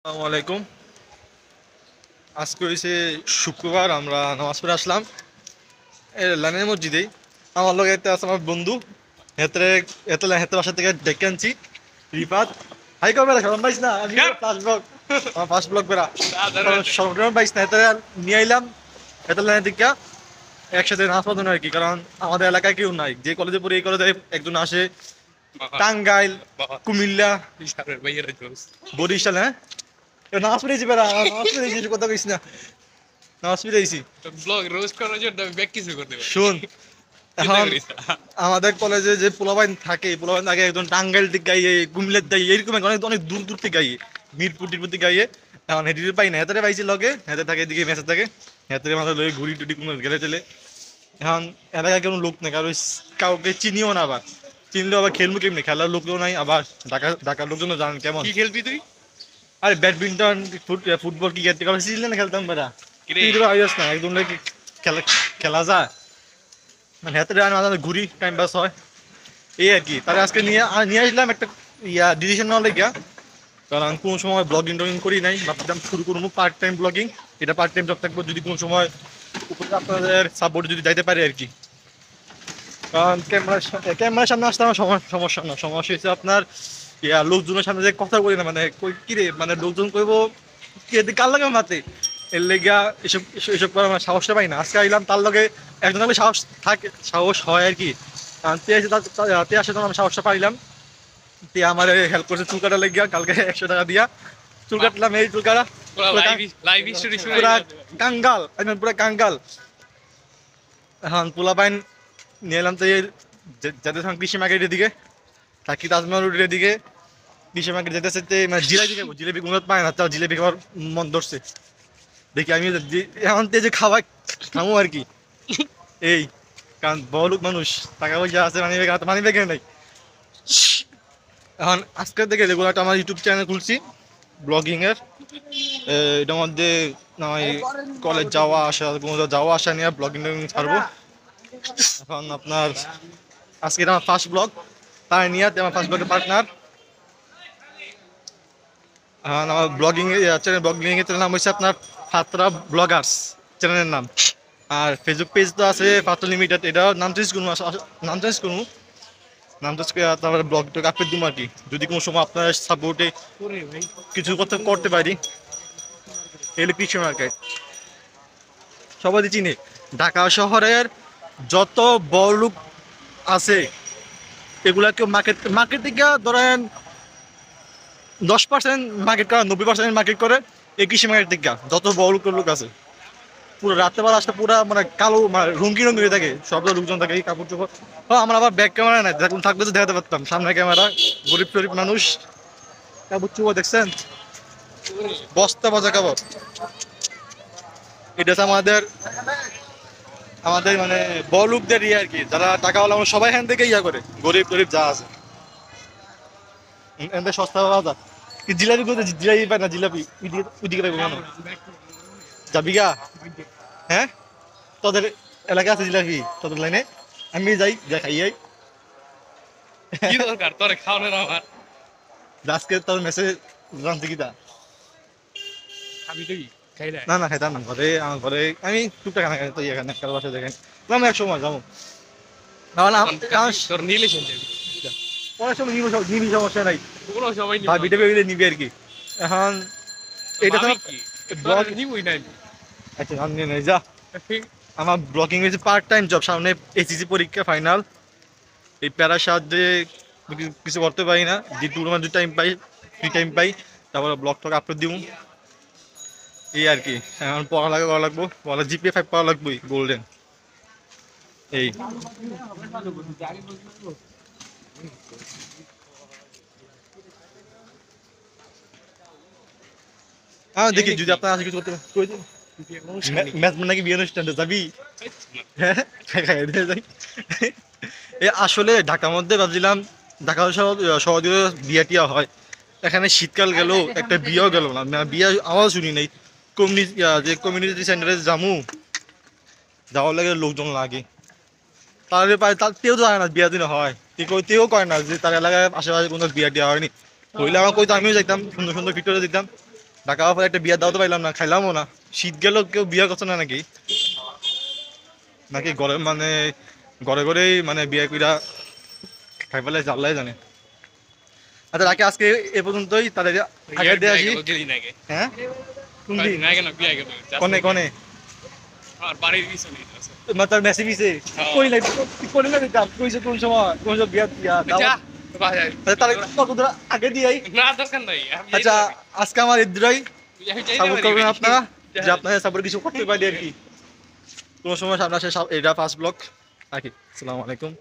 আসসালামু আলাইকুম। আজকে হয়েছে শুক্রবার, আমরা নামাজ পড়ে আসলাম লাইনের মসজিদেই। আমার লোক এতে আছে আমার বন্ধু, হেতে হেতে হেতে বাসা থেকে ডেকে আনছি রিফাত। হাই কবে খেলাম পাইস না, আমি ফার্স্ট ব্লক, আমার ফার্স্ট ব্লক বেড়া সরকার পাইস না, হেতে নিয়ে আইলাম হেতে লাইনের দিকে একসাথে নামাজ পড়ানো আর কি। কারণ আমাদের এলাকায় কেউ নাই, যে কলেজে পড়ি এই কলেজে একজন আসে টাঙ্গাইল, কুমিল্লা, বরিশাল। হ্যাঁ, নামাজ পড়েছি বেড়া, নামাজ পড়েছি, কথা কইস না, নামাজ পড়েছি। ব্লগ রোস্ট করার জন্য আমি ব্যাক কিছু করতে পারি শুন, এখন আমাদের কলেজে যে পোলাবাইন থাকে, পোলাবাইন থাকে একজন টাঙ্গাইল থেকে গাইয়ে, কুমিল্লার গাইয়ে, এরকম অনেক অনেক দূর দূর থেকে গাইয়ে, মিরপুর টিরপুর থেকে গাইয়ে। এখন হেঁটে পাই না, হেতারে পাইছি লগে, হেতে থাকে এদিকে মেসে থাকে, হেতারে মাথা লগে ঘুরি টুটি কোনো গেলে চলে। এখন এলাকায় কোনো লোক নেই, কারো কাউকে চিনিও না, আবার চিনলেও আবার খেলবো কেমনি, খেলার লোকও নাই। আবার ঢাকার লোকজনও জানেন কেমন। কি খেলবি তুই? আরে ব্যাডমিন্টন, ফুটবল, ক্রিকেট সিজন খেলতাম বেড়া। তুই তো আইস না, একদম খেলা খেলা যায় মানে, হাতে ঘুরি, টাইম পাস হয় এই আর কি। তাহলে আজকে নিয়ে আসলাম একটা ডিসিশন নেওয়ার লেগিয়া। কারণ কোনো সময় ব্লগিং টগিং করি নাই, ভাবছিলাম শুরু করবো পার্ট টাইম ব্লগিং। এটা পার্ট টাইম জব থাকবো, যদি কোনো সময় উপরে আপনাদের সাপোর্ট যদি যাইতে পারে আর কি। কারণ ক্যামেরার সামনে আসতে আমার সমস্যা না, সমস্যা হচ্ছে আপনার লোকজনের সামনে যে কথা বলি না, মানে কিরে, মানে লোকজন কইব কার লাগে মাতে, এর লেগা এসব এসব করার আমার সাহসটা পাই না। আজকে আইলাম তার লগে একজন আগে সাহস থাকে, সাহস হয় আর কি। তে আসে তখন আমি সাহসটা পাইলাম। তে আমার হেল্প করছে চুল কাটার লেগিয়া, কালকে 100 টাকা দিয়া চুল কাটলাম। এই চুল কাটা লাইভ স্টোরি শুরু পুরা কাঙ্গাল, একদম পুরা কাঙ্গাল। এখন পোলা পাইন নিয়ে এলাম তো যাদের সঙ্গে কৃষি মার্কেটের দিকে থাকি, তাজমহল রোডের দিকে কৃষি মার্কেট যেতে যেতে মানে জিলাপি খাবো, জিলাপি কোনো পায় না, তাও জিলাপি খাওয়ার মন ধরছে। দেখি আমি এখন যে খাওয়া খামো আর কি। এই কারণ বড়লোক মানুষ, টাকা পয়সা আছে, মানি ব্যাগে নাই। এখন আজকের থেকে রেগুলার একটা আমার ইউটিউব চ্যানেল খুলছি ব্লগিং এর। এটার মধ্যে আমি কলেজ যাওয়া আসা, কোনো যাওয়া আসা নিয়ে ব্লগিং ছাড়বো। এখন আপনার আজকে এটা আমার ফার্স্ট ব্লগ, তাই নিয়ে আমার ফার্স্ট ব্লগের পার্টনার। আমার ব্লগিং এর নাম হচ্ছে আপনার ফাতরা ব্লগার্স চ্যানেলের নাম। আর ফেসবুক পেজ তো আছে ফাতরা লিমিটেড, এটাও নাম চেঞ্জ করবো, নাম চেঞ্জ করে তারপরে ব্লগটা আপলোড দিব আর কি। যদি কোনো সময় আপনার সাপোর্টে কিছু করতে পারি। এগুলো কৃষি মার্কেট সবাই চিনি, ঢাকা শহরের যত বড় লোক আছে এগুলা কেউ মার্কেট থেকে ধরেন 10% মার্কেট করে, 90% মার্কেট করে এই কৃষি মার্কেট থেকে। যত বড় লোক আছে পুরো রাত্রেবেলা আসতে পুরো মানে কালো, মানে রঙিন রঙিন হয়ে থাকে, সব লোকজন থাকে এই কাপড় চোপড়। আমার আবার ব্যাক ক্যামেরা নাই, দেখুন থাকলে তো দেখাতে পারতাম, সামনে ক্যামেরা, গরিব টরিব মানুষ। কাপড় চোপড় দেখছেন, বস্তা বাজা কাপড়। এটা হচ্ছে আমাদের আমাদের মানে বড় লোকদের ইয়ে আর কি, যারা টাকাওয়ালা আমরা সবাই এখান থেকে ইয়া করে, গরিব টরিব যা আছে এখান সস্তা পাওয়া যায়। কি জিলাপি কোথায়, জিলাপি পায় না, জিলাপি ওইদিকে পাইবো কেন, যাবি গা? হ্যাঁ, তোদের এলাকা আছে জিলাপি, তোদের লাইনে আমি যাই, যা খাই যাই। কি দরকার তোরে খাওয়ানোর আমার? আজকে তোর মেসেজ জানতে কি তা আমি তুই খাই না। না না খাইতাম না, ঘরে আমার ঘরে আমি টুকটাক খানা খাই তো, এখানে কারো বাসায় দেখেন আমি এক সময় যাবো। তোর রিলেশন যাবি পরের সময় নিবি, সমস্যা নাই, কোনো সময় ভাবি টাবি নিবি আর কি। এখন এটা তো ব্লগ নিবই না। আচ্ছা আমি নিয়ে নেই যা। আমার ব্লগিং হয়েছে পার্ট টাইম জব, সামনে এসএসসি পরীক্ষা ফাইনাল। এই প্যারার সাহায্যে কিছু করতে পারি না, যে টুর্নামেন্ট টাইম পাই, ফ্রি টাইম পাই, তারপরে ব্লগ টক আপলোড দিব এই আর কি। এখন পড়ালেখা করা লাগবো, জিপিএ 5 পাওয়া লাগবোই গোল্ডেন। এই দেখি যদি আপনার আশা কিছু করতে ম্যাচ নাকি বিয়ে অনুষ্ঠানে যাবি। হ্যাঁ যাই। আসলে ঢাকার মধ্যে ভাবছিলাম, ঢাকা শহর বিয়ে টিয়া হয়, এখানে শীতকাল গেল একটা বিয়েও গেল না, বিয়ে আওয়াজ শুনি নাই। যে কমিউনিটি সেন্টারে যামু, যাওয়ার লাগে লোকজন লাগে, তাহলে তেও তো জানে না বিয়া দিনে হয়, তেও কয় না যে তার এলাকায় আশেপাশে কোনো বিয়া টিয়া হয়নি। হইলে আমার কইতো, আমিও যাইতাম, সুন্দর সুন্দর ভিতরে দিতাম। ঢাকা পরে একটা বিয়ার দাওয়াতে পাইলাম না, খাইলামও না। শীত গেল কেউ বিয়ে করছে না নাকি? নাকি ঘরে মানে ঘরে ঘরেই মানে বিয়ে কইরা খাই ফেলে আল্লাহ জানে। আচ্ছা রাখি আজকে এ পর্যন্তই, তাহলে আগে দিয়ে আসি। হ্যাঁ কোন দিন? না কেন বিয়ে গেল কনে কনে আর বাড়ির পিছনে আছে মাতার মেসি পিছে কই নাই কোন না কাম কইছে কোন সময় কোন সময় বিয়া দিয়া দাও। যা বাজার তাহলে কত দূর আগে দিয়াই। না দরকার নাই আমি আচ্ছা আজকে আমার ইদ্রাই আমি যাইতে সাপোর্ট পারি করবেন ভাই। আপনারা, যে আপনাদের সাপোর্ট কিছু করতে পারি আর কি। কোনো সময় সামনে আসে এটা ফার্স্ট ব্লগ রাখি। আসসালামু আলাইকুম।